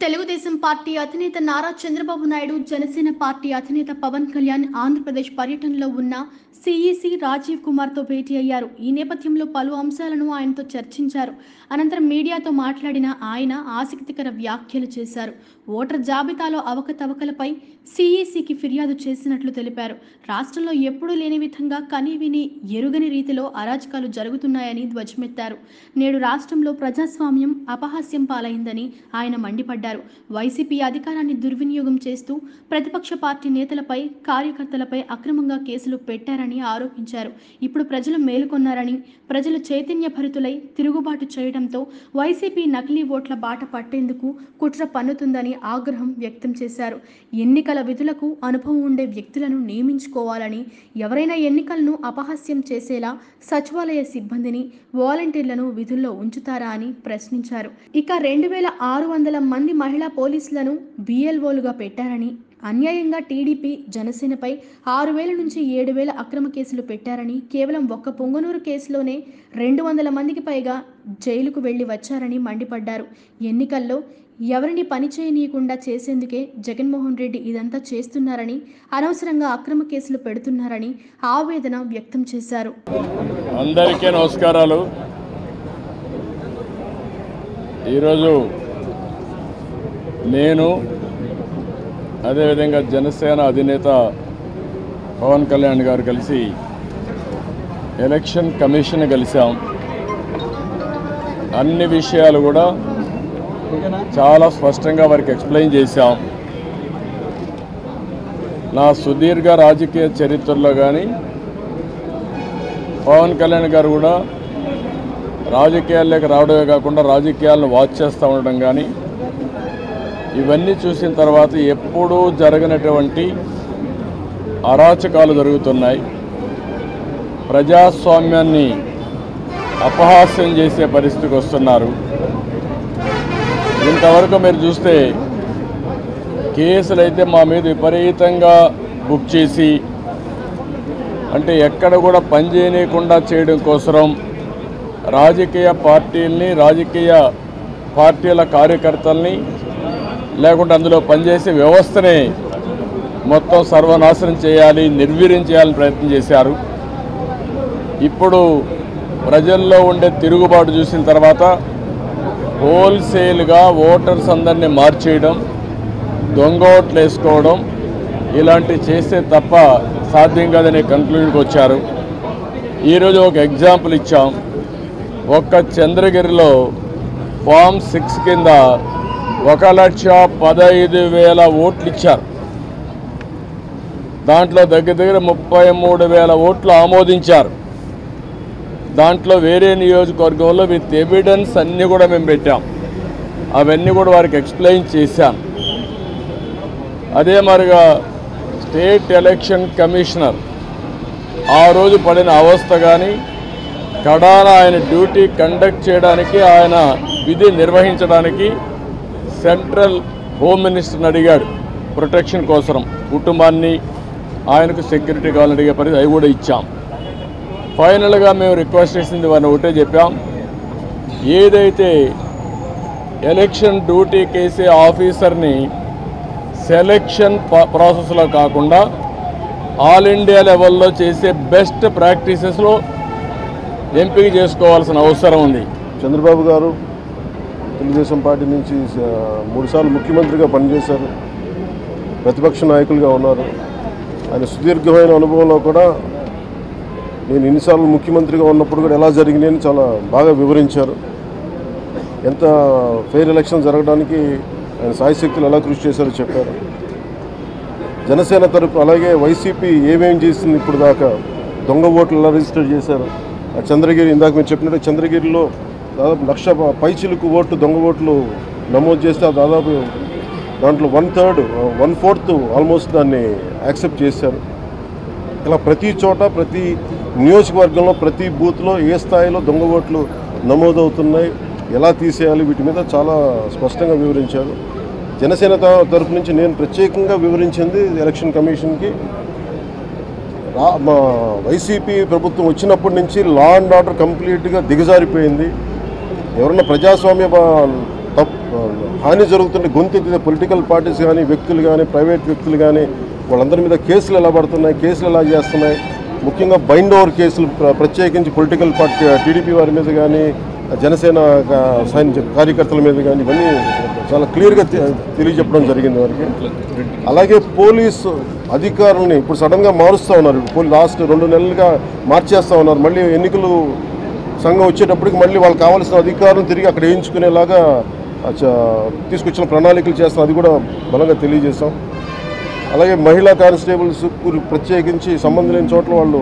Telugu Desam party అధినేత Nara Chandrababu Naidu, Janasena party అధినేత పవన్ కళ్యాణ్ ఆంధ్రప్రదేశ్ పర్యటనలో ఉన్న సీఈసీ రాజీవ్ కుమార్తో భేటీ అయ్యారు. ఈ నేపథ్యంలో పలు అంశాలను ఆయనతో చర్చించారు. అనంతరం మీడియాతో మాట్లాడిన ఆయన ఆసక్తికర వ్యాఖ్యలు చేశారు. ఓటర్ జాబితాలో అవకతవకలపై సీఈసీకి ఫిర్యాదు చేసినట్లు తెలిపారు. రాష్ట్రంలో ఎప్పుడూ లేని విధంగా కనీవిని ఎరుగని రీతిలో అరాచకాలు జరుగుతున్నాయని ధ్వజమెత్తారు. నేడు రాష్ట్రంలో ప్రజాస్వామ్యం అపహాస్యం పాలైందని ఆయన మండిపడ్డారు. వైసీపీ అధికారాన్ని దుర్వినియోగం చేస్తూ ప్రతిపక్ష పార్టీ నేతలపై, కార్యకర్తలపై అక్రమంగా కేసులు పెట్టారని ఆరోపించారు. ఇప్పుడు ప్రజలు మేలుకొన్నారని, ప్రజలు చైతన్యభరితులై తిరుగుబాటు చేయడంతో వైసీపీ నకిలీ ఓట్ల బాట పట్టేందుకు కుట్ర పన్నుతుందని ఆగ్రహం వ్యక్తం చేశారు. ఎన్నికల విధులకు అనుభవం ఉండే వ్యక్తులను నియమించుకోవాలని, ఎవరైనా ఎన్నికలను అపహాస్యం చేసేలా సచివాలయ సిబ్బందిని, వాలంటీర్లను విధుల్లో ఉంచుతారా అని ప్రశ్నించారు. ఇక 2600 మంది మహిళా పోలీసులను BLOలుగా పెట్టారని, అన్యాయంగా టీడీపీ, జనసేనపై 6000 నుంచి 7000 అక్రమ కేసులు పెట్టారని, కేవలం ఒక్క పొంగనూరు కేసులోనే 200 మందికి పైగా జైలుకు వెళ్లి వచ్చారని మండిపడ్డారు. ఎన్నికల్లో ఎవరిని పని చేయనీయకుండా చేసేందుకే జగన్మోహన్ రెడ్డి ఇదంతా చేస్తున్నారని, అనవసరంగా అక్రమ కేసులు పెడుతున్నారని ఆవేదన వ్యక్తం చేశారు. అందరికీ నమస్కారాలు. ఈరోజు నేను అదేవిధంగా జనసేన అధినేత పవన్ కళ్యాణ్ గారు కలిసి ఎలక్షన్ కమిషన్ కలిసాం. అన్ని విషయాలు కూడా చాలా స్పష్టంగా వారికి ఎక్స్ప్లెయిన్ చేశాం. నా సుదీర్ఘ రాజకీయ చరిత్రలో కానీ పవన్ కళ్యాణ్ గారు కూడా రాజకీయాల్లోకి రావడమే కాకుండా రాజకీయాలను వాచ్ చేస్తూ ఉండడం కానీ, ఇవన్నీ చూసిన తర్వాత ఎప్పుడూ జరగనటువంటి అరాచకాలు జరుగుతున్నాయి. ప్రజాస్వామ్యాన్ని అపహాస్యం చేసే పరిస్థితికి వస్తున్నారు. ఇంతవరకు మీరు చూస్తే కేసులు అయితే మా మీద విపరీతంగా బుక్ చేసి, అంటే ఎక్కడ కూడా పనిచేయకుండా చేయడం కోసం రాజకీయ పార్టీల్ని, రాజకీయ పార్టీల కార్యకర్తల్ని, లేకుంటే అందులో పనిచేసే వ్యవస్థని మొత్తం సర్వనాశనం చేయాలి, నిర్వీర్యం చేయాలని ప్రయత్నం చేశారు. ఇప్పుడు ప్రజల్లో ఉండే తిరుగుబాటు చూసిన తర్వాత హోల్సేల్గా ఓటర్స్ అందరినీ మార్చేయడం, దొంగ ఓట్లు వేసుకోవడం ఇలాంటివి చేస్తే తప్ప సాధ్యం కాదనే కన్క్లూజన్కి వచ్చారు. ఈరోజు ఒక ఎగ్జాంపుల్ ఇచ్చాం. ఒక్క చంద్రగిరిలో ఫామ్ 6 కింద 1,15,000 ఓట్లు ఇచ్చారు. దాంట్లో దగ్గర 33,000 ఓట్లు ఆమోదించారు. దాంట్లో వేరే నియోజకవర్గంలో విత్ ఎవిడెన్స్ అన్నీ కూడా మేము పెట్టాం. అవన్నీ కూడా వారికి ఎక్స్ప్లెయిన్ చేశాం. అదే మరిగా స్టేట్ ఎలక్షన్ కమిషనర్ ఆ రోజు పడిన అవస్థ కానీ, కడాన ఆయన డ్యూటీ కండక్ట్ చేయడానికి, ఆయన విధి నిర్వహించడానికి సెంట్రల్ హోమ్ మినిస్టర్ని అడిగాడు ప్రొటెక్షన్ కోసం. కుటుంబాన్ని, ఆయనకు సెక్యూరిటీ కావాలని అడిగే పరిస్థితి, అవి కూడా ఇచ్చాం. ఫైనల్గా మేము రిక్వెస్ట్ చేసింది వారిని ఒకటే చెప్పాం. ఏదైతే ఎలక్షన్ డ్యూటీ కేసే ఆఫీసర్ని సెలక్షన్ ప్రాసెస్లో కాకుండా ఆల్ ఇండియా లెవెల్లో చేసే బెస్ట్ ప్రాక్టీసెస్లో ఎంపిక చేసుకోవాల్సిన అవసరం ఉంది. చంద్రబాబు గారు తెలుగుదేశం పార్టీ నుంచి 3 సార్లు ముఖ్యమంత్రిగా పనిచేశారు, ప్రతిపక్ష నాయకులుగా ఉన్నారు. ఆయన సుదీర్ఘమైన అనుభవంలో కూడా నేను ఎన్నిసార్లు ముఖ్యమంత్రిగా ఉన్నప్పుడు కూడా ఎలా జరిగినాయని చాలా బాగా వివరించారు. ఎంత ఫెయిర్ ఎలక్షన్ జరగడానికి ఆయన సాయశక్తులు ఎలా కృషి చేశారో చెప్పారు. జనసేన తరపు అలాగే వైసీపీ ఏమేం చేసింది ఇప్పుడు దాకా, దొంగ ఓట్లు ఎలా రిజిస్టర్ చేశారు. ఆ చంద్రగిరి ఇందాక మీరు చెప్పినట్టు చంద్రగిరిలో దాదాపు 1,00,000 పైచిలకు ఓట్లు, దొంగ ఓట్లు నమోదు చేస్తే దాదాపు దాంట్లో 1/3, 1/4 ఆల్మోస్ట్ దాన్ని యాక్సెప్ట్ చేశారు. ఇలా ప్రతి చోట, ప్రతి నియోజకవర్గంలో, ప్రతి బూత్లో ఏ స్థాయిలో దొంగ ఓట్లు నమోదవుతున్నాయి, ఎలా తీసేయాలి, వీటి మీద చాలా స్పష్టంగా వివరించారు. జనసేన తరపు నుంచి నేను ప్రత్యేకంగా వివరించింది ఎలక్షన్ కమిషన్కి, మా వైసీపీ ప్రభుత్వం వచ్చినప్పటి నుంచి లా అండ్ ఆర్డర్ కంప్లీట్గా దిగజారిపోయింది. ఎవరన్నా ప్రజాస్వామ్య హాని జరుగుతుంటే గొంతెత్తితే పొలిటికల్ పార్టీస్ కానీ వ్యక్తులు కానీ ప్రైవేట్ వ్యక్తులు కానీ వాళ్ళందరి మీద కేసులు ఎలా పడుతున్నాయి, కేసులు ఎలా చేస్తున్నాయి, ముఖ్యంగా బైండ్ ఓవర్ కేసులు ప్రత్యేకించి పొలిటికల్ పార్టీ టీడీపీ వారి మీద కానీ జనసేన కార్యకర్తల మీద కానీ ఇవన్నీ చాలా క్లియర్గా తెలియజెప్పడం జరిగింది వారికి. అలాగే పోలీసు అధికారులని ఇప్పుడు సడన్గా మారుస్తూ ఉన్నారు. లాస్ట్ 2 నెలలుగా మార్చేస్తూ ఉన్నారు. మళ్ళీ ఎన్నికలు సంఘం వచ్చేటప్పటికి మళ్ళీ వాళ్ళకి కావాల్సిన అధికారులను తిరిగి అక్కడ వేయించుకునేలాగా తీసుకొచ్చిన ప్రణాళికలు చేస్తాం. అది కూడా బలంగా తెలియజేస్తాం. అలాగే మహిళా కానిస్టేబుల్స్ ప్రత్యేకించి సంబంధం లేని చోట్ల వాళ్ళు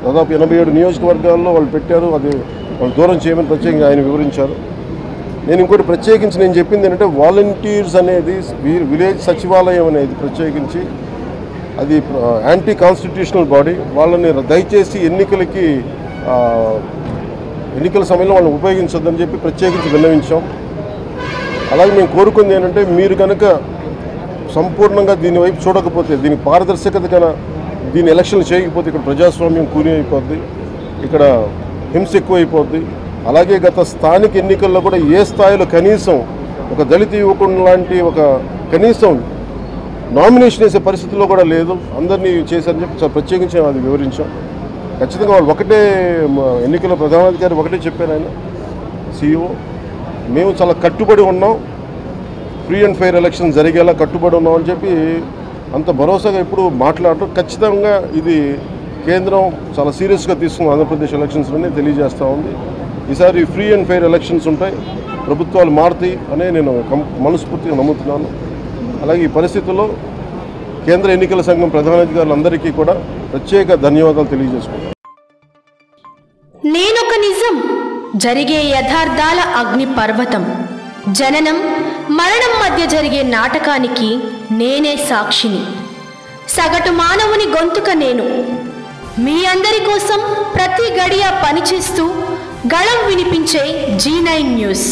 దాదాపు 87 నియోజకవర్గాల్లో వాళ్ళు పెట్టారు. అది వాళ్ళు దూరం చేయమని ప్రత్యేకంగా ఆయన వివరించారు. నేను ఇంకోటి ప్రత్యేకించి నేను చెప్పింది ఏంటంటే వాలంటీర్స్ అనేది విలేజ్ సచివాలయం అనేది ప్రత్యేకించి అది యాంటీ కాన్స్టిట్యూషనల్ బాడీ. వాళ్ళని దయచేసి ఎన్నికల సమయంలో వాళ్ళని ఉపయోగించొద్దని చెప్పి ప్రత్యేకించి విన్నవించాం. అలాగే మేము కోరుకుంది ఏంటంటే మీరు కనుక సంపూర్ణంగా దీని వైపు చూడకపోతే, దీనికి పారదర్శకత కన్నా దీని ఎలక్షన్లు చేయకపోతే ఇక్కడ ప్రజాస్వామ్యం కూని అయిపోద్ది, ఇక్కడ హింస ఎక్కువైపోద్ది. అలాగే గత స్థానిక ఎన్నికల్లో కూడా ఏ స్థాయిలో కనీసం ఒక దళిత యువకుడు లాంటి ఒక కనీసం నామినేషన్ వేసే పరిస్థితుల్లో కూడా లేదు, అందరినీ చేశారని చెప్పి ప్రత్యేకించి అది వివరించాం. ఖచ్చితంగా వాళ్ళు ఒకటే ఎన్నికల ప్రధానాధికారి ఒకటే చెప్పారు ఆయన CEO, మేము చాలా కట్టుబడి ఉన్నాం, ఫ్రీ అండ్ ఫెయిర్ ఎలక్షన్ జరిగేలా కట్టుబడి ఉన్నాం అని చెప్పి అంత భరోసాగా ఎప్పుడు మాట్లాడటం. ఖచ్చితంగా ఇది కేంద్రం చాలా సీరియస్గా తీసుకున్న ఆంధ్రప్రదేశ్ ఎలక్షన్స్లోనే తెలియజేస్తూ ఉంది. ఈసారి ఫ్రీ అండ్ ఫెయిర్ ఎలక్షన్స్ ఉంటాయి, ప్రభుత్వాలు మారుతాయి అనే నేను మనస్ఫూర్తిగా నమ్ముతున్నాను. అలాగే ఈ పరిస్థితుల్లో కేంద్ర ఎన్నికల సంఘం ప్రధానాధికారులందరికీ కూడా ప్రత్యేక ధన్యవాదాలు తెలియజేసుకుంటాను. నేనొక నిజం, జరిగే యథార్థాల అగ్ని పర్వతం, జననం మరణం మధ్య జరిగే నాటకానికి నేనే సాక్షిని, సగటు మానవుని గొంతుక నేను. మీ అందరి కోసం ప్రతి గడియ పనిచేస్తూ గళం వినిపించే G9 న్యూస్.